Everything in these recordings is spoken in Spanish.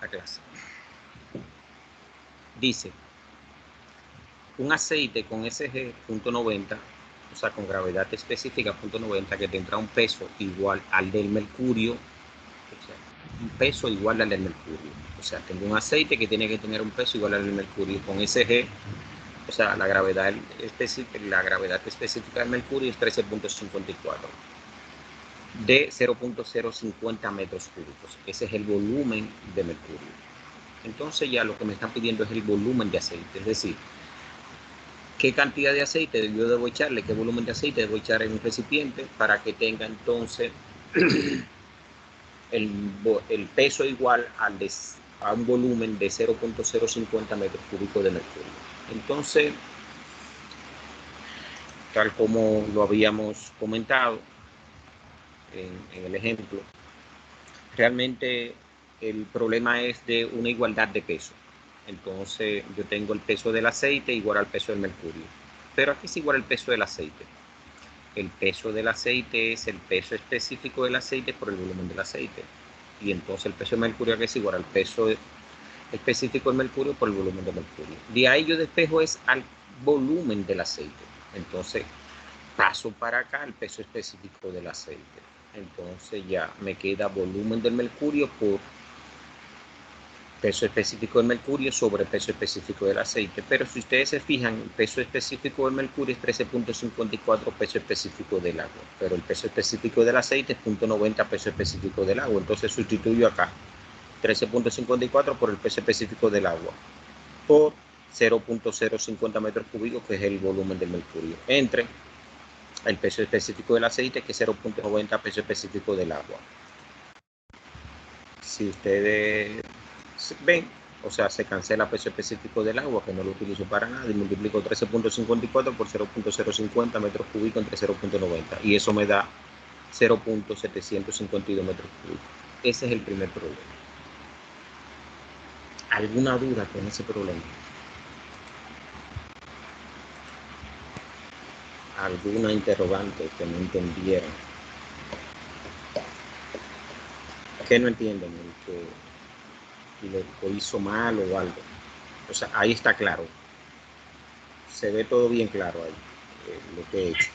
la clase. Dice, un aceite con SG .90, o sea, con gravedad específica .90, que tendrá un peso igual al del mercurio, o sea, un peso igual al del mercurio. O sea, tengo un aceite que tiene que tener un peso igual al del mercurio con SG, o sea, la gravedad específica del mercurio es 13.54 de 0.050 metros cúbicos. Ese es el volumen de mercurio. Entonces ya lo que me están pidiendo es el volumen de aceite, es decir, qué cantidad de aceite yo debo echarle, qué volumen de aceite debo echar en un recipiente para que tenga entonces el peso igual a un volumen de 0.050 metros cúbicos de mercurio. Entonces, tal como lo habíamos comentado en el ejemplo, realmente el problema es de una igualdad de peso. Entonces yo tengo el peso del aceite igual al peso del mercurio. Pero aquí es igual el peso del aceite. El peso del aceite es el peso específico del aceite por el volumen del aceite. Y entonces el peso del mercurio aquí es igual al peso específico del mercurio por el volumen del mercurio. De ahí yo despejo es al volumen del aceite. Entonces paso para acá el peso específico del aceite. Entonces ya me queda volumen del mercurio por peso específico del mercurio sobre peso específico del aceite. Pero si ustedes se fijan, el peso específico del mercurio es 13.54 peso específico del agua. Pero el peso específico del aceite es 0.90 peso específico del agua. Entonces sustituyo acá 13.54 por el peso específico del agua por 0.050 metros cúbicos, que es el volumen del mercurio, entre el peso específico del aceite, que es 0.90 peso específico del agua. Si ustedes ven, o sea, se cancela peso específico del agua, que no lo utilizo para nada, y multiplico 13.54 por 0.050 metros cúbicos entre 0.90, y eso me da 0.752 metros cúbicos. Ese es el primer problema. ¿Alguna duda con ese problema? ¿Alguna interrogante que no entendieran? ¿Qué no entienden? ¿Lo hizo mal o algo? O sea, ahí está claro. Se ve todo bien claro ahí, lo que he hecho.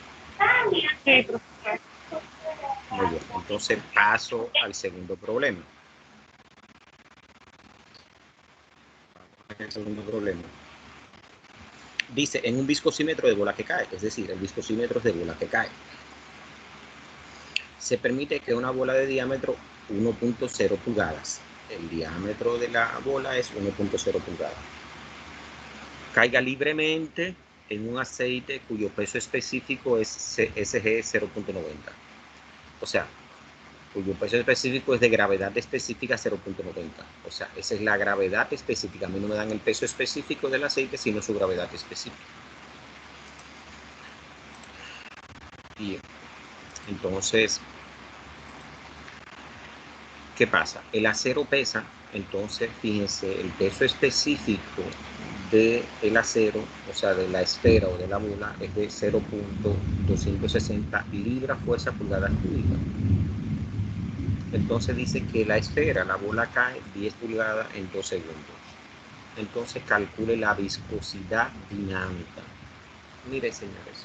Muy bien, entonces paso al segundo problema. El segundo problema dice, en un viscosímetro de bola que cae, es decir, el viscosímetro es de bola que cae, se permite que una bola de diámetro 1.0 pulgadas, el diámetro de la bola es 1.0 pulgadas, caiga libremente en un aceite cuyo peso específico es SG 0.90. O sea, cuyo peso específico es de gravedad específica 0.90. O sea, esa es la gravedad específica. A mí no me dan el peso específico del aceite, sino su gravedad específica. Y entonces, ¿qué pasa? El acero pesa, entonces, fíjense, el peso específico del acero, o sea, de la esfera o de la bola, es de 0.260 libras fuerza pulgadas cúbicas. Entonces dice que la esfera, la bola cae 10 pulgadas en 2 segundos. Entonces calcule la viscosidad dinámica. Mire, señores.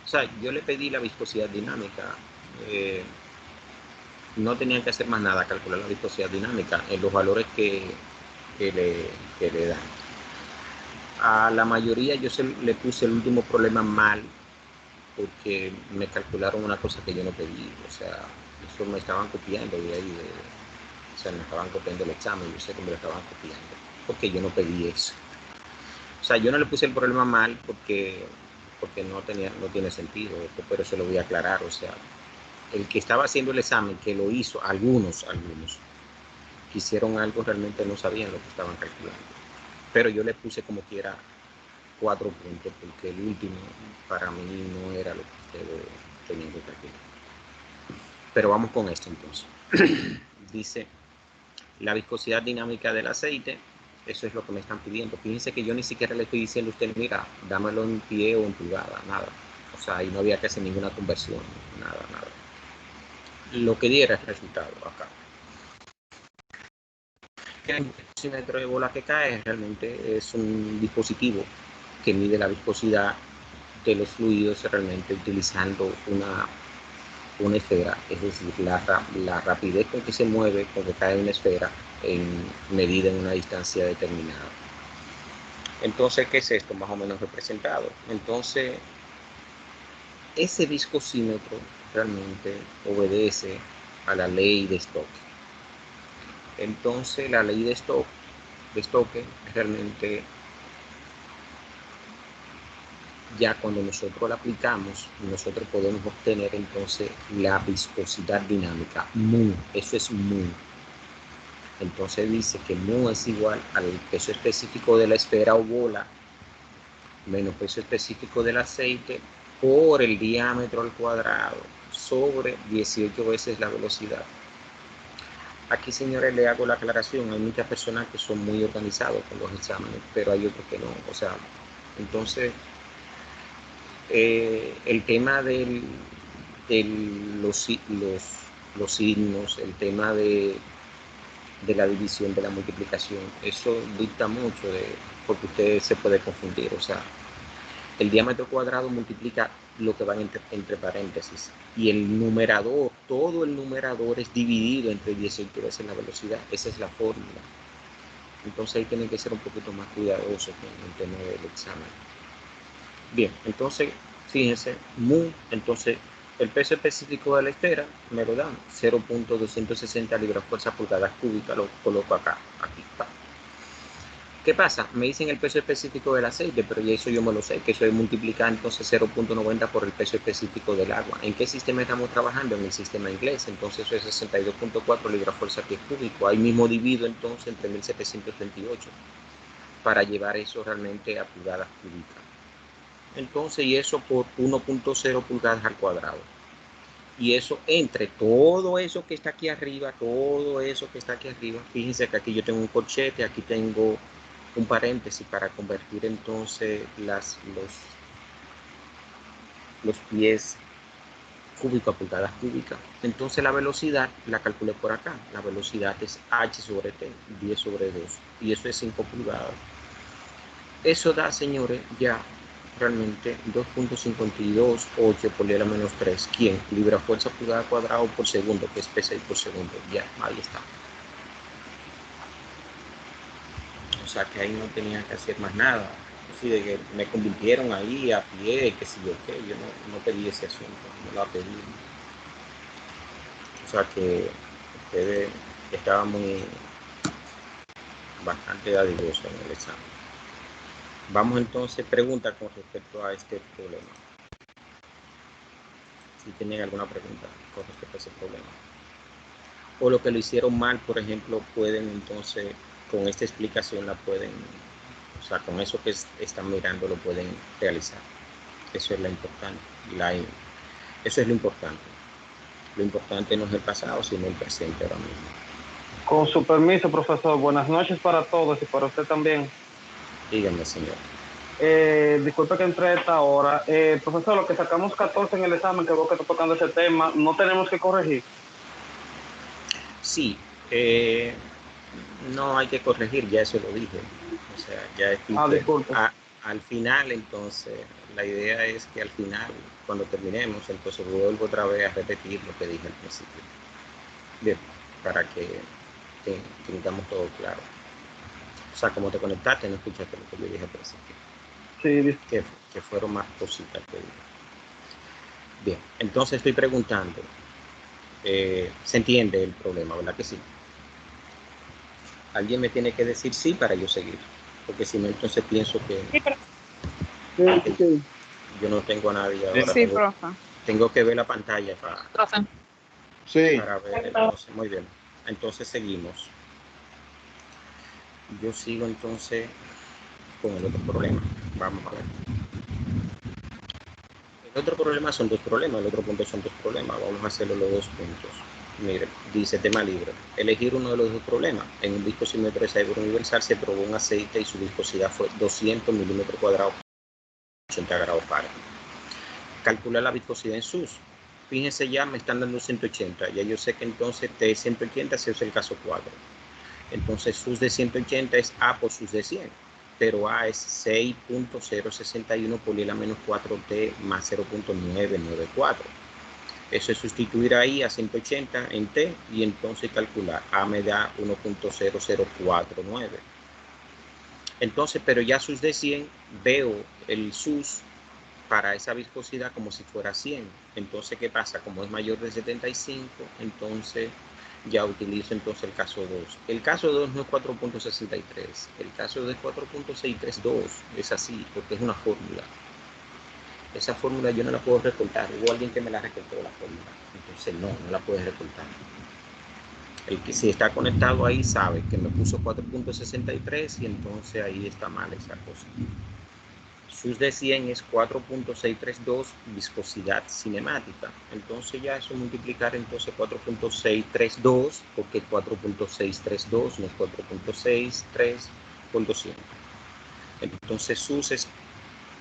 O sea, yo le pedí la viscosidad dinámica. No tenían que hacer más nada, calcular la viscosidad dinámica en los valores que le dan. A la mayoría yo le puse el último problema mal porque me calcularon una cosa que yo no pedí. O sea, eso me estaban copiando de ahí. O sea, me estaban copiando el examen. Yo sé que me lo estaban copiando porque yo no pedí eso. O sea, yo no le puse el problema mal porque no tiene sentido, pero se lo voy a aclarar. O sea, el que estaba haciendo el examen, que lo hizo, algunos que hicieron algo, realmente no sabían lo que estaban calculando. Pero yo le puse como quiera 4 puntos, porque el último para mí no era lo que ustedes tenían que calcular. Pero vamos con esto entonces. Dice, la viscosidad dinámica del aceite. Eso es lo que me están pidiendo. Fíjense que yo ni siquiera le estoy diciendo a usted, mira, dámelo en pie o en pulgada, nada. O sea, ahí no había que hacer ninguna conversión, nada. Lo que diera el resultado acá. El viscosímetro de bola que cae realmente es un dispositivo que mide la viscosidad de los fluidos realmente utilizando una esfera, es decir, la rapidez con que se mueve, con que cae una esfera en medida en una distancia determinada. Entonces, ¿qué es esto más o menos representado? Entonces, ese viscosímetro realmente obedece a la ley de Stokes. Entonces, la ley de Stokes realmente, ya cuando nosotros la aplicamos, nosotros podemos obtener entonces la viscosidad dinámica, mu, eso es mu. Entonces dice que mu es igual al peso específico de la esfera o bola menos peso específico del aceite por el diámetro al cuadrado sobre 18 veces la velocidad. Aquí, señores, le hago la aclaración. Hay muchas personas que son muy organizados con los exámenes, pero hay otros que no. O sea, entonces, el tema de los signos, el tema de la división, de la multiplicación, eso dicta mucho, porque usted se puede confundir. O sea, el diámetro cuadrado multiplica lo que va entre paréntesis, y el numerador, todo el numerador es dividido entre 18 veces la velocidad. Esa es la fórmula. Entonces ahí tienen que ser un poquito más cuidadosos con el tema del examen. Bien, entonces fíjense, mu, entonces el peso específico de la esfera me lo dan 0.260 libras fuerza pulgadas cúbicas. Lo coloco acá, aquí está. ¿Qué pasa? Me dicen el peso específico del aceite, pero ya eso yo me lo sé, que eso es multiplicar entonces 0.90 por el peso específico del agua. ¿En qué sistema estamos trabajando? En el sistema inglés. Entonces eso es 62.4 libras fuerza pie cúbico. Ahí mismo divido entonces entre 1728 para llevar eso realmente a pulgadas cúbicas. Entonces, y eso por 1.0 pulgadas al cuadrado. Y eso entre todo eso que está aquí arriba, todo eso que está aquí arriba. Fíjense que aquí yo tengo un corchete, aquí tengo un paréntesis para convertir entonces los pies cúbicos a pulgadas cúbicas. Entonces la velocidad la calculé por acá. La velocidad es h sobre t, 10 sobre 2. Y eso es 5 pulgadas. Eso da, señores, ya realmente 2.528 por L menos 3. ¿Quién? Libra fuerza pulgada cuadrado por segundo, que es PSI por segundo. Ya, ahí está. O sea que ahí no tenía que hacer más nada. Así de que me convirtieron ahí a pie, que si yo qué, yo no pedí ese asunto, no la pedí. O sea que ustedes estaban bastante dadivosos en el examen. Vamos entonces, pregunta con respecto a este problema. Si tienen alguna pregunta con respecto a ese problema. O lo que lo hicieron mal, por ejemplo, pueden entonces, con esta explicación la pueden, o sea, con eso que están mirando lo pueden realizar. Eso es lo importante. Eso es lo importante. Lo importante no es el pasado, sino el presente ahora mismo. Con su permiso, profesor, buenas noches para todos y para usted también. Díganme, señor. Disculpe que entre a esta hora. Profesor, lo que sacamos 14 en el examen, que veo que está tocando ese tema, ¿no tenemos que corregir? Sí, no hay que corregir, ya eso lo dije. O sea, ya expliqué. Disculpe. Al final, entonces, la idea es que al final, cuando terminemos, entonces vuelvo otra vez a repetir lo que dije al principio. Bien, para que tengamos todo claro. O sea, como te conectaste, no escuchaste lo que yo dije al principio. Sí. Que fueron más cositas que dije. Bien, entonces estoy preguntando, ¿se entiende el problema, verdad que sí? Alguien me tiene que decir sí para yo seguir, porque si no, entonces pienso que Sí. yo no tengo a nadie ahora. Sí, profe. Tengo que ver la pantalla Sí. para ver. Entonces, muy bien. Entonces seguimos. Yo sigo entonces con el otro problema. Vamos a ver. El otro problema son dos problemas. El otro punto son dos problemas. Vamos a hacerlo los dos puntos. Mire, dice tema libre. Elegir uno de los dos problemas. En un viscosímetro de Cyber universal se probó un aceite y su viscosidad fue 200 milímetros cuadrados, 80 grados Fahrenheit. Calcular la viscosidad en sus. Fíjense, ya me están dando 180. Ya yo sé que entonces T es 180 si es el caso 4. Entonces sus de 180 es A por sus de 100, pero A es 6.061 por I a la menos 4T más 0.994. Eso es sustituir ahí a 180 en T y entonces calcular. A me da 1.0049. Entonces, pero ya sus de 100, veo el sus para esa viscosidad como si fuera 100. Entonces, ¿qué pasa? Como es mayor de 75, entonces ya utilizo entonces el caso 2. El caso 2 no es 4.63, el caso 2 es 4.632, es así, porque es una fórmula. Esa fórmula yo no la puedo recortar, hubo alguien que me la recortó la fórmula, entonces no la puedes recortar. El que si está conectado ahí sabe que me puso 4.63 y entonces ahí está mal esa cosa. Sus de 100 es 4.632 viscosidad cinemática. Entonces ya eso multiplicar entonces 4.632 porque 4.632 no es 4.63 por 200. Entonces sus es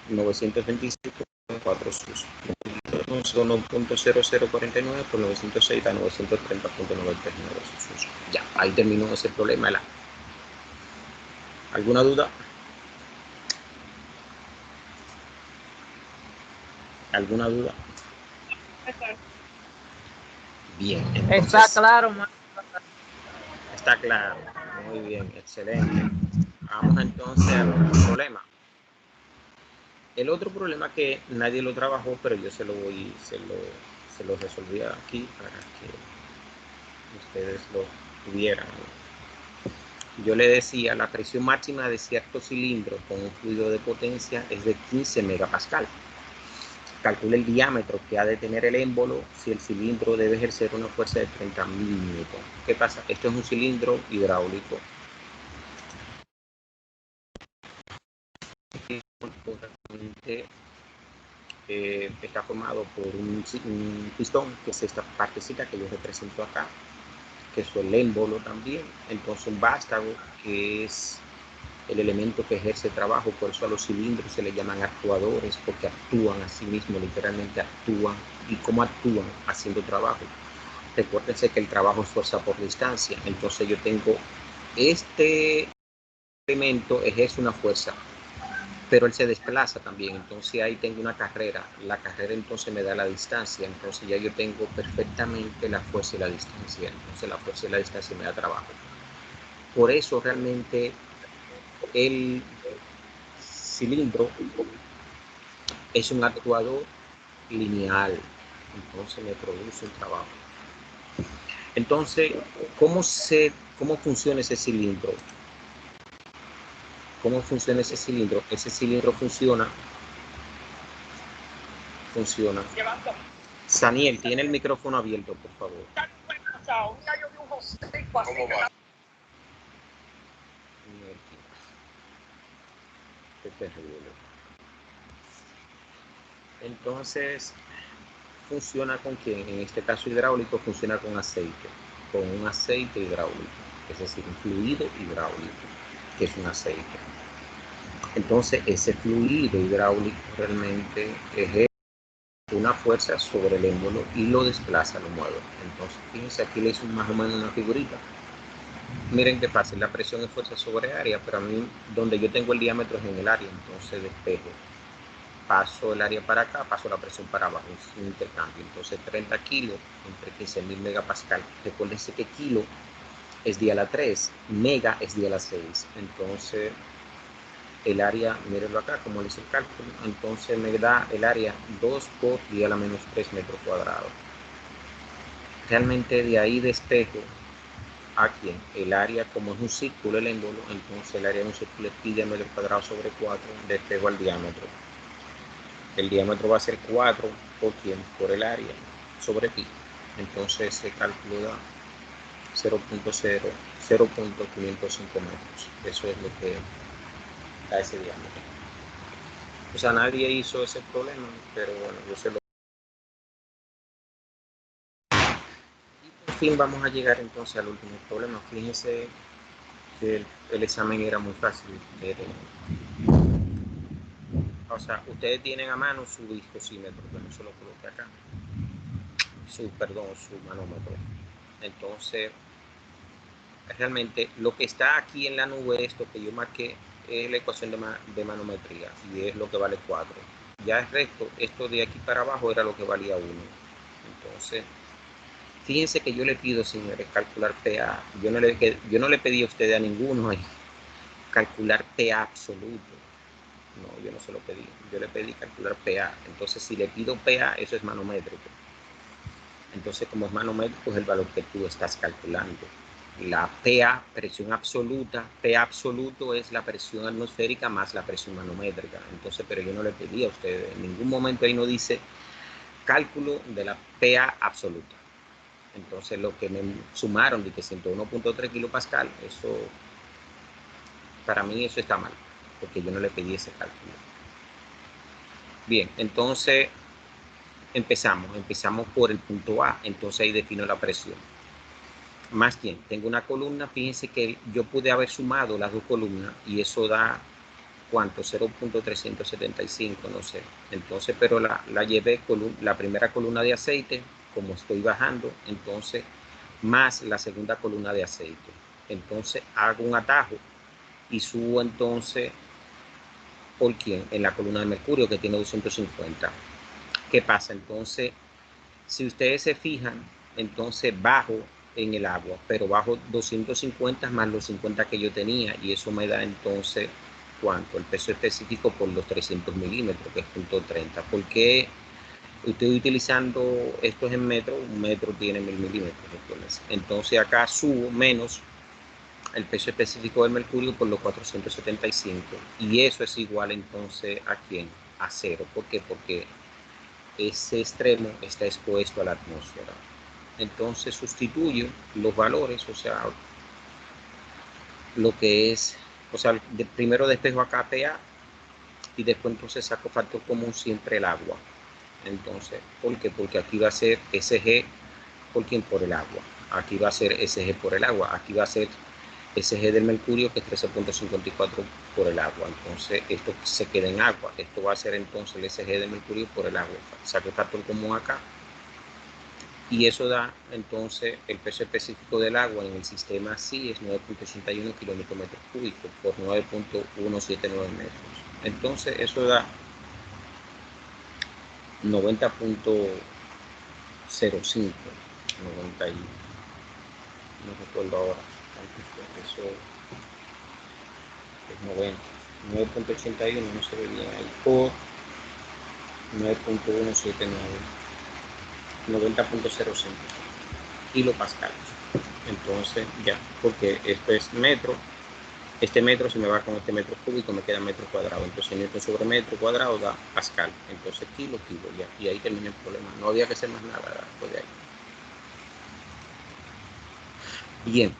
925.4 sus. Entonces 1.0049 por 906 da 930.939 sus. Ya, ahí terminó ese problema. ¿Alguna duda? ¿Alguna duda? Bien, entonces, está claro, maestro. Está claro. Muy bien, excelente. Vamos entonces al otro problema. El otro problema que nadie lo trabajó, pero yo se lo resolví aquí para que ustedes lo tuvieran. Yo le decía, la presión máxima de cierto cilindro con un fluido de potencia es de 15 megapascal. Calcula el diámetro que ha de tener el émbolo si el cilindro debe ejercer una fuerza de 30.000 newton. ¿Qué pasa? Esto es un cilindro hidráulico. Está formado por un pistón, que es esta partecita que yo represento acá, que es el émbolo también. Entonces un vástago, que es el elemento que ejerce trabajo, por eso a los cilindros se le llaman actuadores, porque actúan a sí mismos, literalmente actúan. ¿Y cómo actúan? Haciendo trabajo. Recuérdense que el trabajo es fuerza por distancia, entonces yo tengo este elemento ejerce una fuerza, pero él se desplaza también, entonces ahí tengo una carrera, la carrera entonces me da la distancia, entonces ya yo tengo perfectamente la fuerza y la distancia, entonces la fuerza y la distancia me da trabajo. Por eso realmente el cilindro es un actuador lineal, entonces me produce un trabajo. Entonces, ¿cómo funciona ese cilindro? ¿Cómo funciona ese cilindro? Ese cilindro funciona. Saniel, tiene el micrófono abierto, por favor. ¿Cómo va? Qué terrible. Entonces, ¿funciona con quién? En este caso hidráulico funciona con aceite, con un aceite hidráulico, es decir, un fluido hidráulico, que es un aceite. Entonces, ese fluido hidráulico realmente ejerce una fuerza sobre el émbolo y lo desplaza, lo mueve. Entonces, fíjense, aquí le hice más o menos una figurita. Miren qué fácil, la presión es fuerza sobre área, pero a mí, donde yo tengo el diámetro es en el área, entonces despejo. Paso el área para acá, paso la presión para abajo, es un intercambio. Entonces 30 kilos entre 15.000 megapascal. Recuérdense que kilo es 10 a la 3, mega es 10 a la 6. Entonces el área, mírenlo acá, como le hice el cálculo, entonces me da el área 2 por 10 a la menos 3 metros cuadrados. Realmente de ahí despejo aquí el área, como es un círculo el émbolo, entonces el área de un círculo es pi de metro cuadrado sobre 4, despejo al diámetro. El diámetro va a ser 4 por el área sobre pi. Entonces se calcula 0.505 metros. Eso es lo que da ese diámetro. O sea, nadie hizo ese problema, pero bueno, yo se lo... Y por fin vamos a llegar entonces al último problema. Fíjense que el examen era muy fácil. O sea, ustedes tienen a mano su viscosímetro, que no se lo coloque acá. Su manómetro. Entonces, realmente lo que está aquí en la nube, esto que yo marqué, es la ecuación de manometría y es lo que vale 4. Ya el resto, esto de aquí para abajo era lo que valía 1. Entonces, fíjense que yo le pido, señores, calcular PA. Yo no le pedí a ustedes a ninguno ahí calcular PA absoluto. No, yo no se lo pedí. Yo le pedí calcular PA. Entonces, si le pido PA, eso es manométrico. Entonces, como es manométrico, es el valor que tú estás calculando. La PA, presión absoluta, PA absoluto es la presión atmosférica más la presión manométrica. Entonces, pero yo no le pedí a ustedes, en ningún momento ahí no dice cálculo de la PA absoluta. Entonces, lo que me sumaron de que 101.3 kilopascal, eso, para mí eso está mal, porque yo no le pedí ese cálculo. Bien, entonces empezamos por el punto A, entonces ahí defino la presión. Más bien, tengo una columna, fíjense que yo pude haber sumado las dos columnas y eso da, ¿cuánto? 0.375, no sé. Entonces, pero la llevé, la primera columna de aceite, como estoy bajando, entonces, más la segunda columna de aceite. Entonces, hago un atajo y subo entonces, ¿por quién? En la columna de mercurio, que tiene 250. ¿Qué pasa? Entonces, si ustedes se fijan, entonces bajo en el agua, pero bajo 250 más los 50 que yo tenía y eso me da entonces, ¿cuánto? El peso específico por los 300 milímetros, que es .30. ¿Por qué estoy utilizando estos en metros? Un metro tiene 1000 milímetros. Entonces acá subo menos el peso específico del mercurio por los 475 y eso es igual entonces ¿a quién? A 0. ¿Por qué? Porque ese extremo está expuesto a la atmósfera. Entonces sustituyo los valores, o sea, lo que es, o sea, primero despejo acá PA y después entonces saco factor común siempre el agua. Entonces, ¿por qué? Porque aquí va a ser SG por quién, por el agua. Aquí va a ser SG por el agua. Aquí va a ser SG del mercurio, que es 13.54 por el agua. Entonces, esto se queda en agua. Esto va a ser entonces el SG del mercurio por el agua. Saco el factor común acá. Y eso da entonces el peso específico del agua en el sistema así es 9.81 kilómetros cúbicos por 9.179 metros. Entonces, eso da 90.05, 90 y no recuerdo ahora eso es 90, 9.81 no se ve bien ahí, por 9.179, 90.05 kilopascales. Entonces ya, porque esto es metro, este metro se me va con este metro cúbico, me queda metro cuadrado, entonces newton sobre metro cuadrado da pascal, entonces kilo, ya, y ahí termina el problema, no había que hacer más nada después de ahí. Bien,